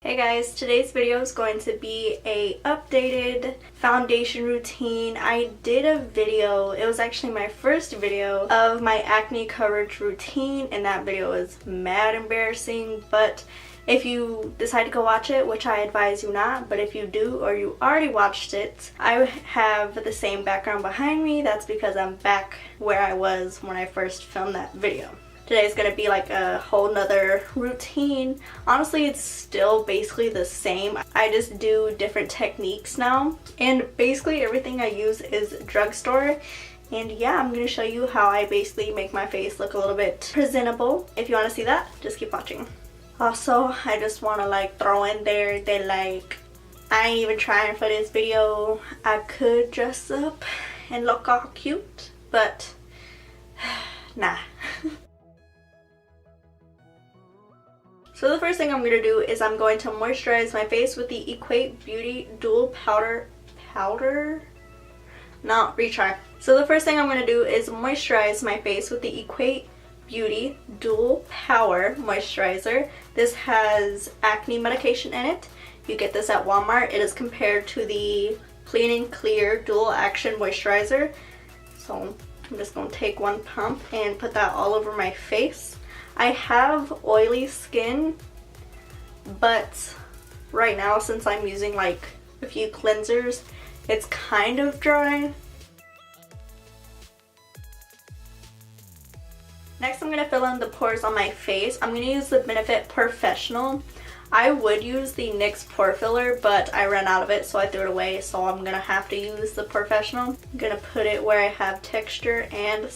Hey guys, today's video is going to be a updated foundation routine. I did a video, it was actually my first video of my acne coverage routine, and that video was mad embarrassing, but if you decide to go watch it, which I advise you not, but if you do or you already watched it, I have the same background behind me. That's because I'm back where I was when I first filmed that video. Today's gonna be like a whole nother routine. Honestly, it's still basically the same. I just do different techniques now. And basically everything I use is drugstore. And yeah, I'm gonna show you how I basically make my face look a little bit presentable. If you wanna see that, just keep watching. Also, I just wanna like throw in there that like, I ain't even trying for this video. I could dress up and look all cute, but nah. So the first thing I'm going to do is I'm going to moisturize my face with the Equate Beauty Dual Powder. No, retry. So the first thing I'm going to do is moisturize my face with the Equate Beauty Dual Power Moisturizer. This has acne medication in it. You get this at Walmart. It is compared to the Clean and Clear Dual Action Moisturizer. So I'm just going to take one pump and put that all over my face. I have oily skin, but right now since I'm using like a few cleansers, it's kind of dry. Next I'm going to fill in the pores on my face. I'm going to use the Benefit Porefessional. I would use the NYX Pore Filler, but I ran out of it, so I threw it away, so I'm going to have to use the Porefessional. I'm going to put it where I have texture and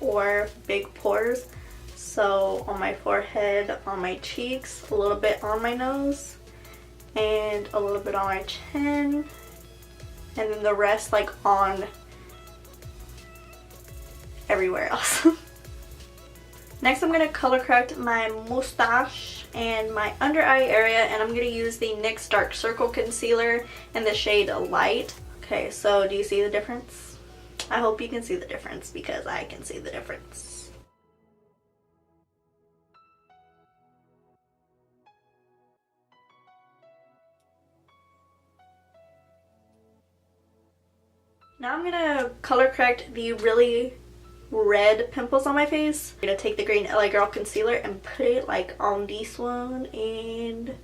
or big pores. So on my forehead, on my cheeks, a little bit on my nose, and a little bit on my chin, and then the rest like on everywhere else. Next I'm going to color correct my mustache and my under eye area, and I'm going to use the NYX Dark Circle Concealer in the shade Light. Okay, so do you see the difference? I hope you can see the difference because I can see the difference. Now I'm gonna color correct the really red pimples on my face. I'm gonna take the green LA Girl concealer and put it like on this one and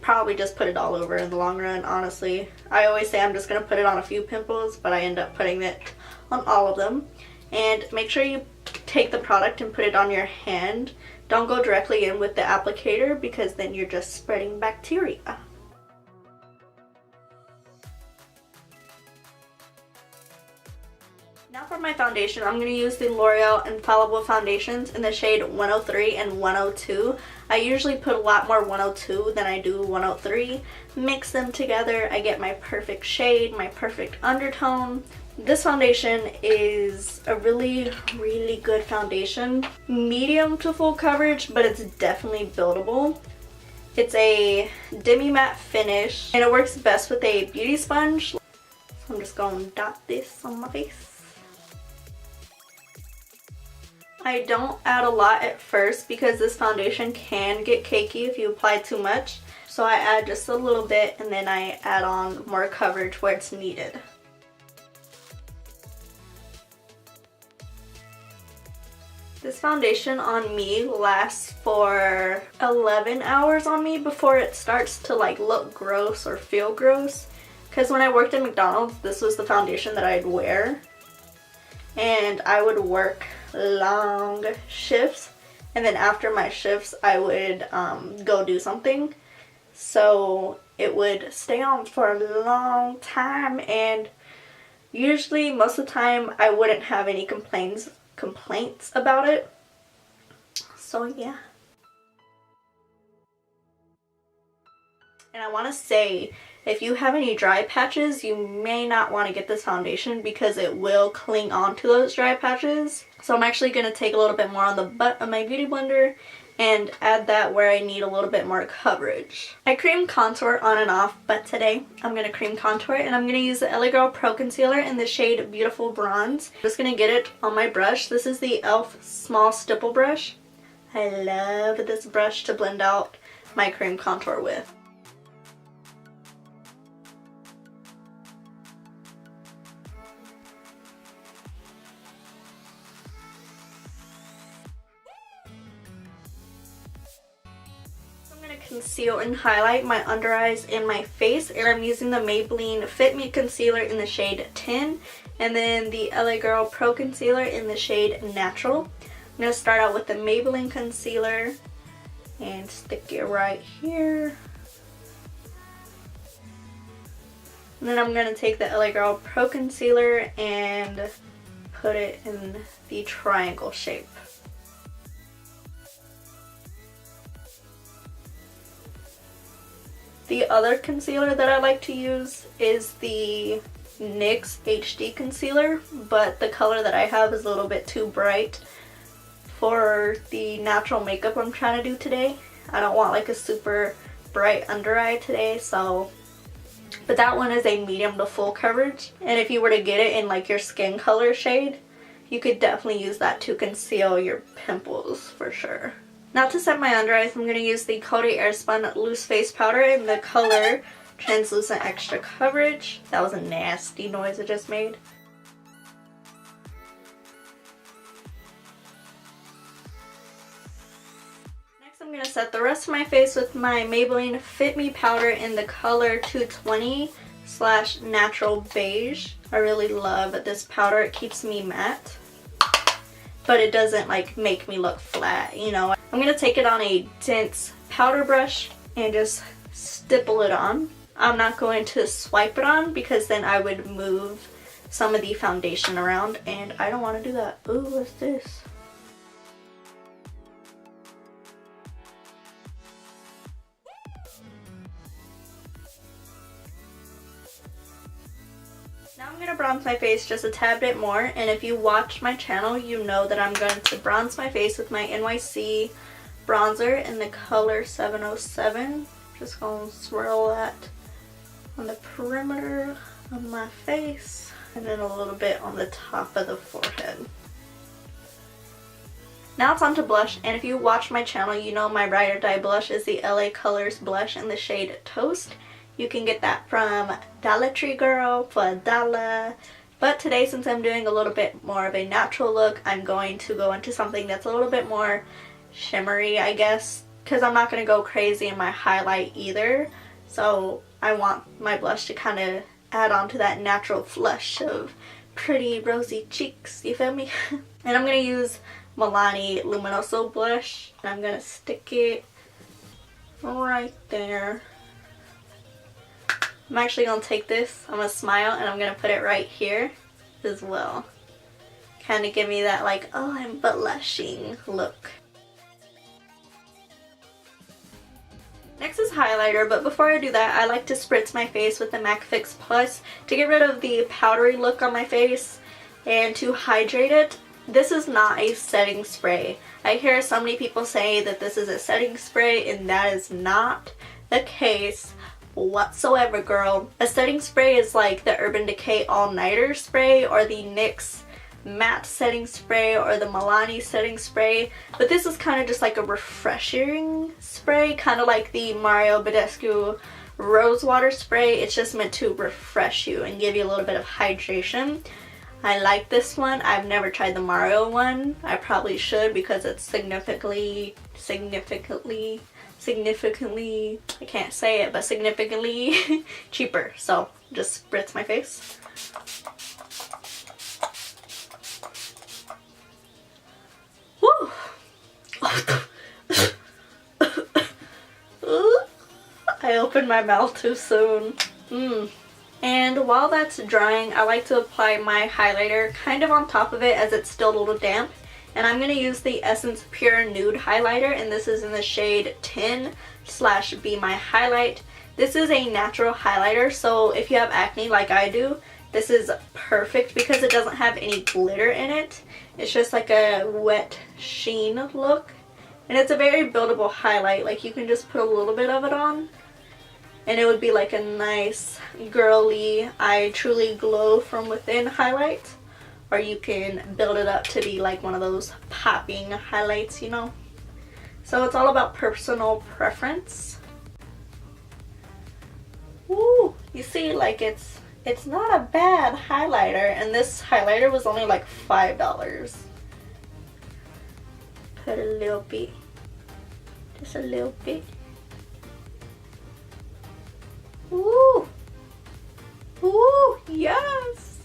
probably just put it all over in the long run, honestly. I always say I'm just gonna put it on a few pimples, but I end up putting it on all of them. And make sure you take the product and put it on your hand. Don't go directly in with the applicator because then you're just spreading bacteria. Now for my foundation, I'm going to use the Loreal Infallible Foundations in the shade 103 and 102. I usually put a lot more 102 than I do 103. Mix them together, I get my perfect shade, my perfect undertone. This foundation is a really good foundation. Medium to full coverage, but it's definitely buildable. It's a demi-matte finish, and it works best with a beauty sponge. So I'm just going to dot this on my face. I don't add a lot at first because this foundation can get cakey if you apply too much. So I add just a little bit and then I add on more coverage where it's needed. This foundation on me lasts for 11 hours on me before it starts to like look gross or feel gross. Because when I worked at McDonald's, this was the foundation that I'd wear. And I would work long shifts, and then after my shifts I would go do something, so it would stay on for a long time, and usually most of the time I wouldn't have any complaints about it. So yeah. And I want to say, if you have any dry patches, you may not want to get this foundation because it will cling on to those dry patches. So I'm actually going to take a little bit more on the butt of my beauty blender and add that where I need a little bit more coverage. I cream contour on and off, but today I'm going to cream contour, and I'm going to use the LA Girl Pro Concealer in the shade Beautiful Bronze. I'm just going to get it on my brush. This is the e.l.f. Small Stipple Brush. I love this brush to blend out my cream contour with. Conceal and highlight my under eyes and my face, and I'm using the Maybelline Fit Me Concealer in the shade 10 and then the LA Girl Pro Concealer in the shade Natural. I'm going to start out with the Maybelline concealer and stick it right here. And then I'm going to take the LA Girl Pro Concealer and put it in the triangle shape. The other concealer that I like to use is the NYX HD concealer, but the color that I have is a little bit too bright for the natural makeup I'm trying to do today. I don't want like a super bright under eye today, so but that one is a medium to full coverage, and if you were to get it in like your skin color shade, you could definitely use that to conceal your pimples for sure. Now to set my under eyes, I'm going to use the Coty Airspun Loose Face Powder in the color Translucent Extra Coverage. That was a nasty noise I just made. Next I'm going to set the rest of my face with my Maybelline Fit Me Powder in the color 220/Natural Beige. I really love this powder. It keeps me matte, but it doesn't like make me look flat, you know. I'm going to take it on a dense powder brush and just stipple it on. I'm not going to swipe it on because then I would move some of the foundation around, and I don't want to do that. Ooh, what's this? Now I'm going to bronze my face just a tad bit more, and if you watch my channel, you know that I'm going to bronze my face with my NYC bronzer in the color 707. Just going to swirl that on the perimeter of my face, and then a little bit on the top of the forehead. Now it's on to blush, and if you watch my channel, you know my ride or die blush is the LA Colors blush in the shade Toast. You can get that from Dollar Tree Girl for $1. But today, since I'm doing a little bit more of a natural look, I'm going to go into something that's a little bit more shimmery, I guess, because I'm not going to go crazy in my highlight either. So I want my blush to kind of add on to that natural flush of pretty rosy cheeks, you feel me? And I'm going to use Milani Luminoso blush, and I'm going to stick it right there. I'm actually going to take this, I'm going to smile, and I'm going to put it right here as well. Kind of give me that like, oh, I'm blushing look. Next is highlighter, but before I do that, I like to spritz my face with the MAC Fix Plus to get rid of the powdery look on my face and to hydrate it. This is not a setting spray. I hear so many people say that this is a setting spray, and that is not the case whatsoever, girl. A setting spray is like the Urban Decay All Nighter spray or the NYX matte setting spray or the Milani setting spray, but this is kind of just like a refreshing spray, kind of like the Mario Badescu Rose Water spray. It's just meant to refresh you and give you a little bit of hydration. I like this one. I've never tried the Mario one. I probably should because it's significantly, I can't say it, but significantly cheaper. So just spritz my face. Woo! I opened my mouth too soon. And while that's drying, I like to apply my highlighter kind of on top of it as it's still a little damp. And I'm going to use the Essence Pure Nude highlighter, and this is in the shade 10/Be My Highlight. This is a natural highlighter, so if you have acne like I do, this is perfect because it doesn't have any glitter in it. It's just like a wet sheen look. And it's a very buildable highlight. Like, you can just put a little bit of it on, and it would be like a nice girly, I truly glow from within highlight. Or you can build it up to be like one of those popping highlights, you know. So it's all about personal preference. Woo! You see, like it's not a bad highlighter, and this highlighter was only like $5. Put a little bit, just a little bit. Woo! Woo! Yes!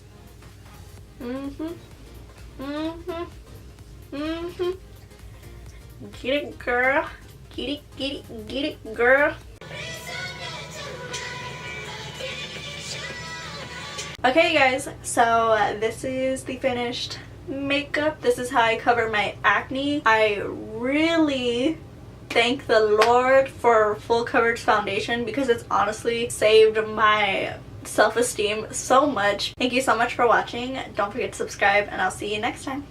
Get it, girl. Get it, get it, get it, girl. Okay, guys, so this is the finished makeup. This is how I cover my acne. I really thank the Lord for full coverage foundation because it's honestly saved my self-esteem so much. Thank you so much for watching. Don't forget to subscribe, and I'll see you next time.